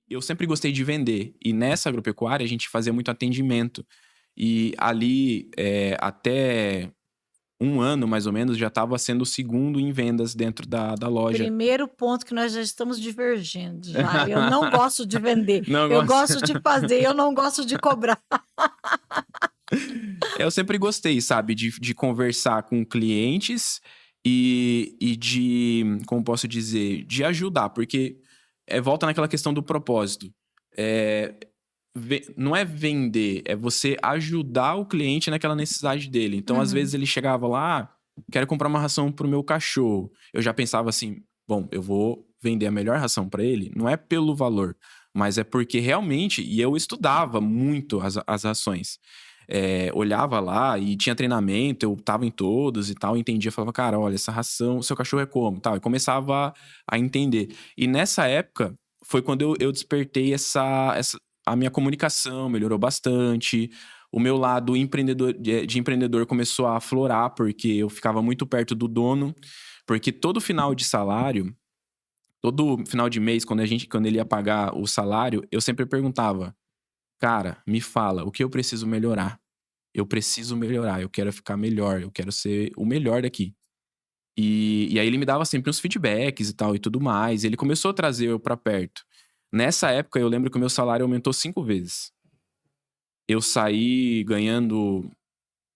eu sempre gostei de vender. E nessa agropecuária, a gente fazia muito atendimento. E ali, até 1 ano, mais ou menos, já estava sendo o segundo em vendas dentro da loja. Primeiro ponto que nós já estamos divergindo já. Eu não gosto de vender, Não eu gosto. gosto de fazer, eu não gosto de cobrar. Eu sempre gostei, sabe, de conversar com clientes e de, como posso dizer, de ajudar, porque volta naquela questão do propósito. Não é vender, é você ajudar o cliente naquela necessidade dele. Então, às vezes, ele chegava lá, quero comprar uma ração pro meu cachorro. Eu já pensava assim, bom, eu vou vender a melhor ração para ele, não é pelo valor, mas é porque realmente, e eu estudava muito as rações. Olhava lá e tinha treinamento, eu tava em todos e tal, entendia, falava, cara, olha, essa ração, seu cachorro é como? Tal, e começava a entender. E nessa época, foi quando eu despertei a minha comunicação melhorou bastante. O meu lado de empreendedor começou a aflorar, porque eu ficava muito perto do dono. Porque todo final de salário, todo final de mês, quando ele ia pagar o salário, eu sempre perguntava, cara, me fala, o que eu preciso melhorar? Eu preciso melhorar, eu quero ficar melhor, eu quero ser o melhor daqui. E aí ele me dava sempre uns feedbacks e tal e tudo mais. Ele começou a trazer eu pra perto. Nessa época, eu lembro que o meu salário aumentou 5 vezes. Eu saí ganhando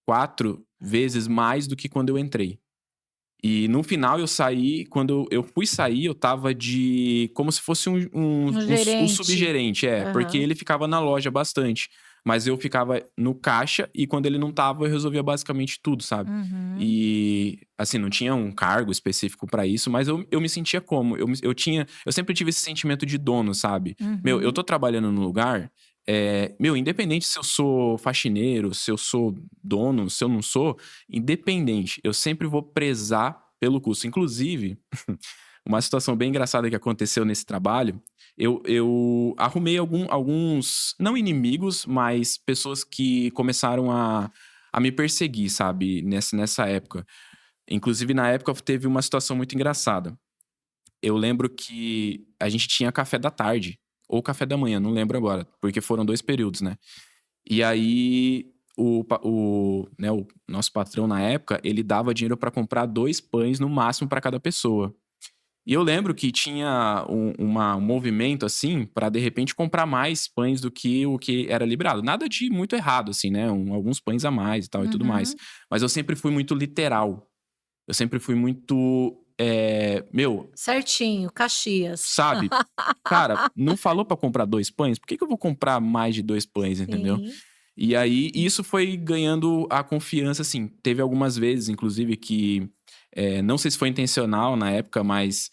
4 vezes mais do que quando eu entrei. E no final eu saí, quando eu fui sair, eu tava de como se fosse Um um gerente. subgerente, porque Aham. ele ficava na loja bastante. Mas eu ficava no caixa e quando ele não tava, eu resolvia basicamente tudo, sabe? Uhum. E, assim, não tinha um cargo específico pra isso, mas eu me sentia como? Eu sempre tive esse sentimento de dono, sabe? Meu, eu Uhum. tô trabalhando num lugar, meu, independente se eu sou faxineiro, se eu sou dono, se eu não sou, independente, eu sempre vou prezar pelo custo. Inclusive, uma situação bem engraçada que aconteceu nesse trabalho, eu arrumei alguns, não inimigos, mas pessoas que começaram a me perseguir, sabe, nessa época. Inclusive, na época, teve uma situação muito engraçada. Eu lembro que a gente tinha café da tarde, ou café da manhã, não lembro agora, porque foram 2 períodos, né. E aí, o nosso patrão na época, ele dava dinheiro pra comprar 2 pães no máximo pra cada pessoa. E eu lembro que tinha um movimento, assim, pra de repente comprar mais pães do que o que era liberado. Nada de muito errado, assim, né, alguns pães a mais e tal e tudo mais. Uhum. Mas eu sempre fui muito literal. Eu sempre fui muito, meu, Certinho, Caxias. sabe? Cara, não falou pra comprar 2 pães? Por que eu vou comprar mais de 2 pães, entendeu? Sim. E aí, isso foi ganhando a confiança, assim. Teve algumas vezes, inclusive, que não sei se foi intencional na época, mas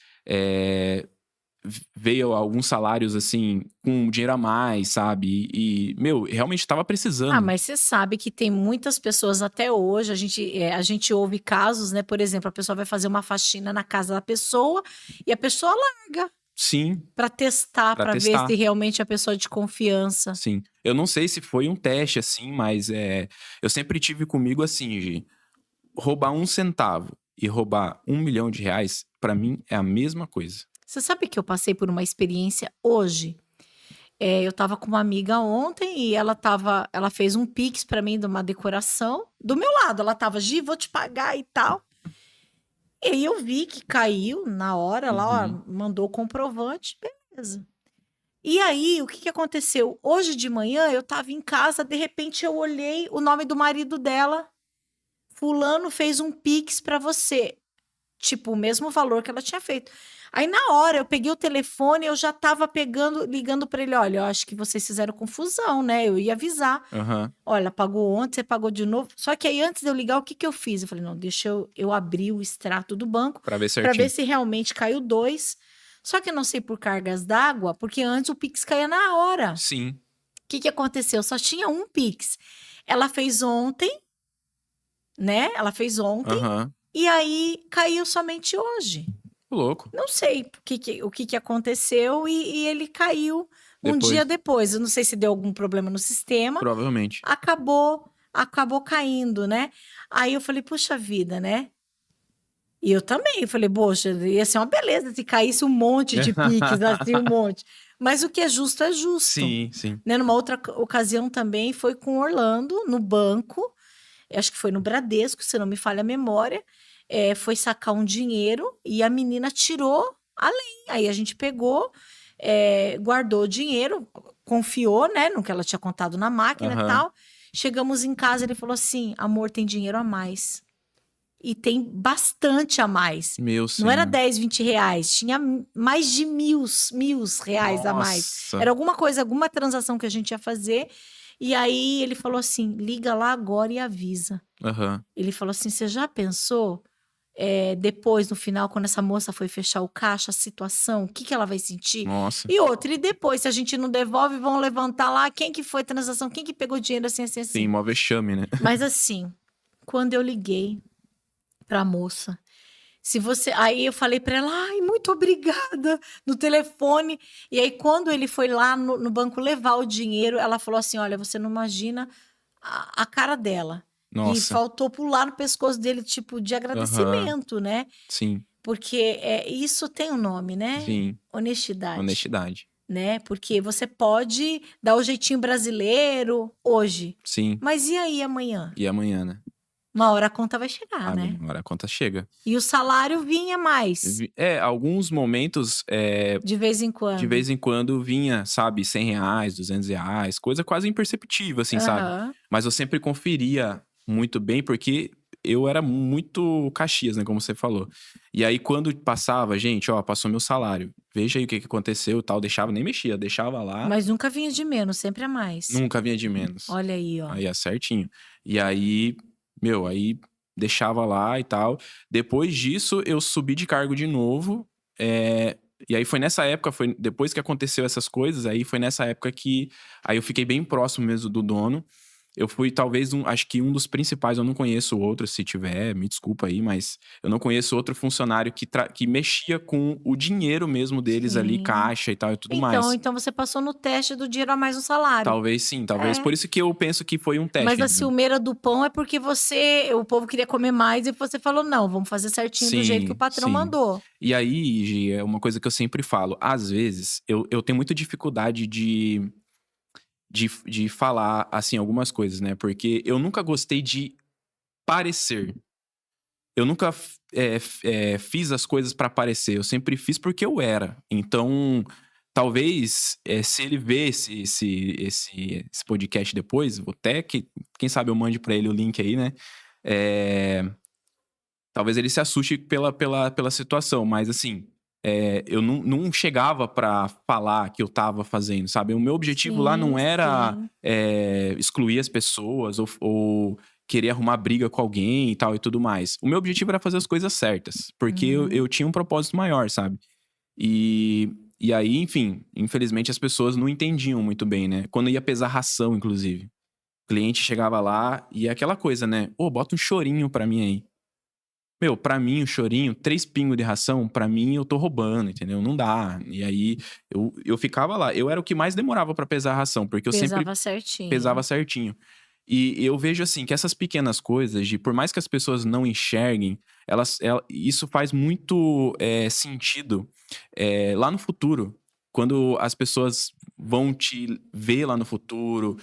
veio alguns salários, assim, com dinheiro a mais, sabe? Meu, realmente tava Ah, precisando. mas você sabe que tem muitas pessoas até hoje, a gente ouve casos, né, por exemplo, a pessoa vai fazer uma faxina na casa da pessoa e a pessoa larga Sim, para testar, pra para ver se testar. realmente é a pessoa de confiança. Sim. Eu não sei se foi um teste, assim, mas eu sempre tive comigo assim, de roubar 1 centavo e roubar R$ 1 milhão, pra mim é a mesma coisa. Você sabe que eu passei por uma experiência hoje? Eu estava com uma amiga ontem e ela fez um Pix para mim de uma decoração, do meu lado, ela estava: "Gi, vou te pagar e tal". E aí eu vi que caiu na hora lá, ó, Uhum. mandou o comprovante, beleza. E aí, o que que aconteceu? Hoje de manhã eu estava em casa, de repente eu olhei o nome do marido dela, fulano fez um Pix para você, tipo o mesmo valor que ela tinha feito. Aí na hora eu peguei o telefone, eu já estava ligando para ele: "Olha, eu acho que vocês fizeram confusão, né, eu ia avisar. Aham. Olha, pagou ontem, você pagou de novo". Só que aí antes de eu ligar, o que que eu fiz? Eu falei: "Não, deixa eu abrir o extrato do banco, Pra ver para ver certinho. se realmente caiu 2". Só que eu não sei por cargas d'água, porque antes o Pix caía na hora. Sim. O que que aconteceu? Só tinha um Pix. Ela fez ontem, né, ela fez ontem, Aham. e aí caiu somente hoje. Ô louco. Não sei o que que aconteceu e ele caiu um dia Depois, depois. Eu não sei se deu algum problema no sistema, provavelmente. acabou caindo, né. Aí eu falei: "Puxa vida, né". E eu também, eu falei: "Poxa, ia ser uma beleza se caísse um monte de Pix, assim, um monte". Mas o que é justo é justo. Sim, sim. Né? Numa outra ocasião também foi com o Orlando, no banco. Acho que foi no Bradesco, se não me falha a memória. Foi sacar um dinheiro e a menina tirou além. Aí a gente pegou, guardou o dinheiro, confiou, né, no que ela tinha contado na máquina e tal. Chegamos em casa, ele falou assim: amor, tem dinheiro a mais. E tem bastante a mais. Meu Não era senhor. 10, 20 reais. Tinha mais de mil reais a mais. Nossa. Era alguma coisa, alguma transação que a gente ia fazer. E aí ele falou assim: liga lá agora e avisa. Aham. Ele falou assim: você já pensou? Depois, no final, quando essa moça foi fechar o caixa, a situação, o que, que ela vai sentir? Nossa. E outra, e depois, se a gente não devolve, vão levantar lá quem que foi a transação, quem que pegou dinheiro assim, assim, assim. Sim, mó vexame, né? Mas assim, quando eu liguei pra moça, aí eu falei pra ela, ai, muito obrigada, no telefone. E aí, quando ele foi lá no banco levar o dinheiro, ela falou assim: olha, você não imagina a cara dela. E Nossa. faltou pular no pescoço dele, tipo, de agradecimento, né? Sim, Porque isso tem um nome, né? sim. Honestidade. Honestidade. Né? Porque você pode dar o jeitinho brasileiro hoje. Sim. Mas e aí amanhã? E amanhã, né? Uma hora a conta vai chegar, né? Agora a conta chega. E o salário vinha mais. Alguns momentos, De vez em quando. de vez em quando vinha, sabe, R$ 100, R$ 200, coisa quase imperceptível, assim, sabe? Aham. Mas eu sempre conferia muito bem, porque eu era muito Caxias, né, como você falou. E aí, quando passava, gente, ó, passou meu salário, veja aí o que aconteceu e tal, deixava, nem mexia, deixava lá, Mas nunca vinha de menos, sempre a mais. nunca vinha de menos. Olha aí, ó. Aí é certinho. E aí, aí deixava lá e tal. Depois disso, eu subi de cargo de novo. E aí foi nessa época, depois que aconteceu essas coisas, aí foi nessa época que aí eu fiquei bem próximo mesmo do dono. Eu fui talvez acho que um dos principais, eu não conheço outro, se tiver, me desculpa aí, mas eu não conheço outro funcionário que mexia com o dinheiro mesmo deles ali, Sim. caixa e tal e tudo mais. Então você passou no teste do dinheiro a mais no salário. Talvez sim, talvez. Por isso que eu penso que foi um teste. Mas a entendeu? ciumeira do pão é porque o povo queria comer mais e você falou: não, vamos fazer certinho do jeito que o patrão sim. mandou. E aí, Gi, é uma coisa que eu sempre falo. Às vezes, eu tenho muita dificuldade de falar, assim, algumas coisas, né? Porque eu nunca gostei de parecer. Eu nunca fiz as coisas pra parecer. Eu sempre fiz porque eu era. Então, talvez, se ele ver esse podcast depois, vou até quem sabe eu mande pra ele o link aí, né? Talvez ele se assuste pela situação, mas assim, eu não chegava pra falar que eu tava fazendo, sabe? O meu objetivo lá não era excluir as pessoas ou querer arrumar briga com alguém e tal e tudo mais. O meu objetivo era fazer as coisas certas, porque eu tinha um propósito maior, sabe? E aí, enfim, infelizmente as pessoas não entendiam muito bem, né? Quando ia pesar ração, inclusive. O cliente chegava lá e é aquela coisa, né? Bota um chorinho pra mim aí. Meu, pra mim, o chorinho, 3 pingos de ração, pra mim, eu tô roubando, entendeu? Não dá. E aí, eu ficava lá. Eu era o que mais demorava pra pesar a ração, porque eu sempre Pesava certinho. pesava certinho. E eu vejo, assim, que essas pequenas coisas, por mais que as pessoas não enxerguem, isso faz muito sentido lá no futuro. Quando as pessoas vão te ver lá no futuro,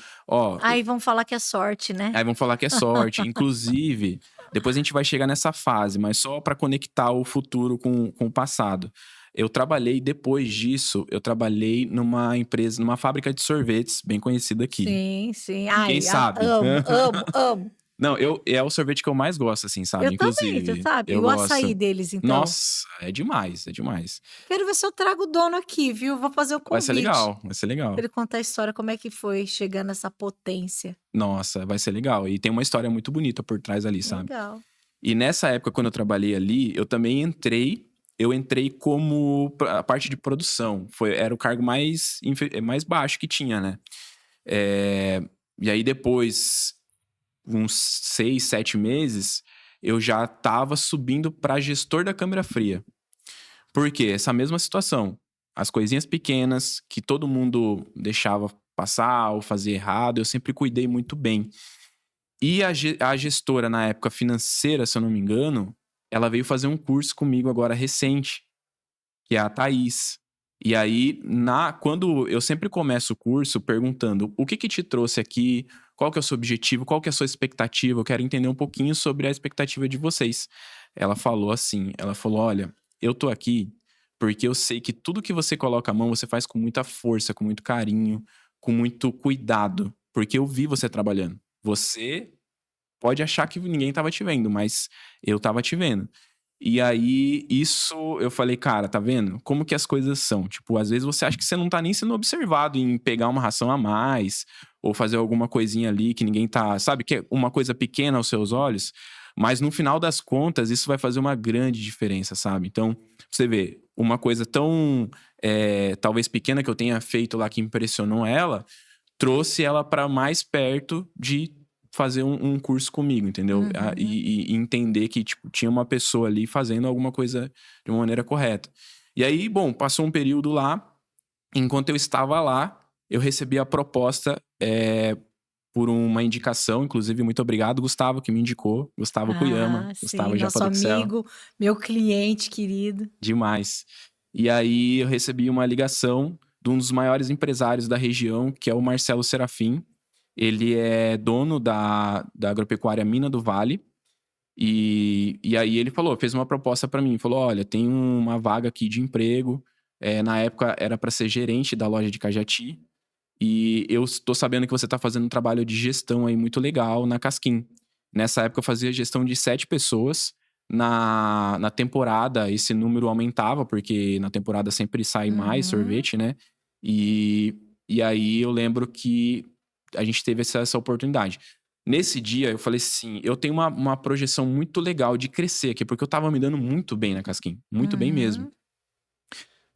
Aí vão falar que é sorte, né? Aí vão falar que é sorte. Inclusive, depois a gente vai chegar nessa fase, mas só para conectar o futuro com o passado. Depois disso, eu trabalhei numa empresa, numa fábrica de sorvetes, bem conhecida aqui. Sim, sim. Ai, Quem sabe? amo. Não, é o sorvete que eu mais gosto, assim, sabe? Eu Inclusive, também, você sabe? eu E o gosto. açaí deles, então? Nossa, é demais, é demais. Quero ver se eu trago o dono aqui, viu? Vou fazer o convite. Vai ser legal, vai ser legal. Pra ele contar a história, como é que foi chegar nessa potência. Nossa, vai ser legal. E tem uma história muito bonita por trás ali, sabe? Legal. E nessa época, quando eu trabalhei ali, eu também entrei como a parte de produção. Era o cargo mais baixo que tinha, né? E aí depois, uns 6, 7 meses, eu já tava subindo para gestor da câmera fria. Por quê? Essa mesma situação. As coisinhas pequenas que todo mundo deixava passar ou fazia errado, eu sempre cuidei muito bem. E a gestora, na época financeira, se eu não me engano, ela veio fazer um curso comigo agora recente, que é a Thaís. E aí, quando eu sempre começo o curso perguntando o que te trouxe aqui, qual que é o seu objetivo, qual que é a sua expectativa, eu quero entender um pouquinho sobre a expectativa de vocês. Ela falou assim, ela falou, olha, eu tô aqui porque eu sei que tudo que você coloca a mão, você faz com muita força, com muito carinho, com muito cuidado, porque eu vi você trabalhando. Você pode achar que ninguém tava te vendo, mas eu tava te vendo. E aí, isso eu falei, cara, tá vendo? Como que as coisas são? Tipo, às vezes você acha que você não tá nem sendo observado em pegar uma ração a mais, ou fazer alguma coisinha ali que ninguém tá. Sabe, que é uma coisa pequena aos seus olhos, mas no final das contas, isso vai fazer uma grande diferença, sabe? Então, você vê, uma coisa tão, talvez pequena que eu tenha feito lá que impressionou ela, trouxe ela pra mais perto de fazer um curso comigo, entendeu? Uhum. E entender que, tipo, tinha uma pessoa ali fazendo alguma coisa de uma maneira correta. E aí, bom, passou um período lá. Enquanto eu estava lá, eu recebi a proposta por uma indicação. Inclusive, muito obrigado, Gustavo, que me indicou. Gustavo Kuyama. Ah, sim, Gustavo nosso Japa do Excel. amigo, meu cliente querido. Demais. E aí, eu recebi uma ligação de um dos maiores empresários da região, que é o Marcelo Serafim. Ele é dono da agropecuária Mina do Vale. E aí ele fez uma proposta para mim. Falou, olha, tem uma vaga aqui de emprego. Na época era para ser gerente da loja de Cajati. E eu estou sabendo que você está fazendo um trabalho de gestão aí muito legal na Casquim. Nessa época eu fazia gestão de 7 pessoas. Na temporada esse número aumentava, porque na temporada sempre sai mais Uhum. sorvete, né? E aí eu lembro que a gente teve essa oportunidade. Nesse dia eu falei assim, eu tenho uma projeção muito legal de crescer aqui, porque eu tava me dando muito bem na Casquim, muito bem mesmo. Uhum.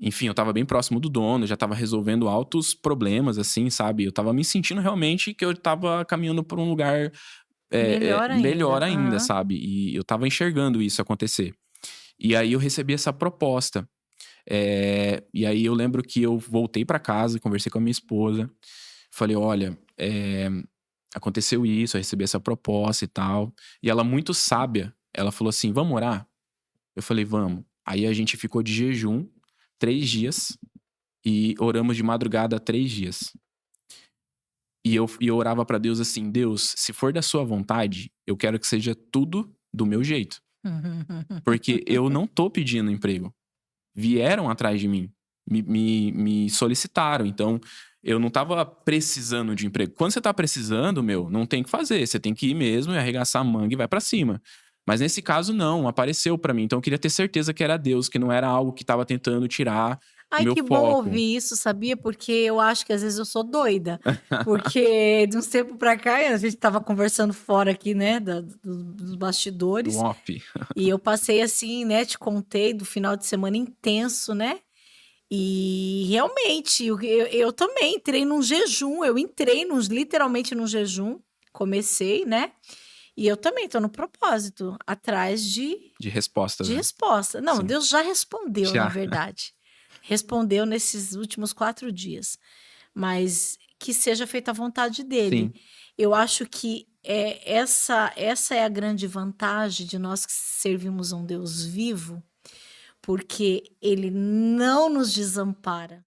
Enfim, eu tava bem próximo do dono, já tava resolvendo altos problemas, assim, sabe? Eu tava me sentindo realmente que eu tava caminhando por um lugar Melhor melhor ainda. ainda, Aham. sabe? E eu tava enxergando isso acontecer. E aí eu recebi essa proposta. E aí eu lembro que eu voltei pra casa, conversei com a minha esposa, falei, olha, aconteceu isso, eu recebi essa proposta e tal. E ela, muito sábia, ela falou assim: vamos orar? Eu falei, vamos. Aí a gente ficou de jejum 3 dias e oramos de madrugada 3 dias. E eu orava pra Deus assim: Deus, se for da sua vontade, eu quero que seja tudo do meu jeito. Porque eu não tô pedindo emprego. Vieram atrás de mim, me solicitaram. Então, eu não tava precisando de emprego. Quando você tá precisando, não tem o que fazer. Você tem que ir mesmo e arregaçar a manga e vai pra cima. Mas nesse caso, não, apareceu pra mim. Então, eu queria ter certeza que era Deus, que não era algo que tava tentando tirar o Ai, meu que bom foco. ouvir isso, sabia? Porque eu acho que às vezes eu sou doida. Porque de uns tempos pra cá, a gente tava conversando fora aqui, né, dos Do bastidores. off. E eu passei assim, né, te contei do final de semana intenso, né? E realmente, eu também entrei num jejum. Eu entrei literalmente num jejum. Comecei, né? E eu também tô no propósito, atrás De respostas, de né? resposta. Não, Sim. Deus já respondeu, na Já. verdade. Respondeu nesses últimos 4 dias. Mas que seja feita a vontade dele. Sim. Eu acho que essa é a grande vantagem de nós que servimos a um Deus vivo, porque ele não nos desampara.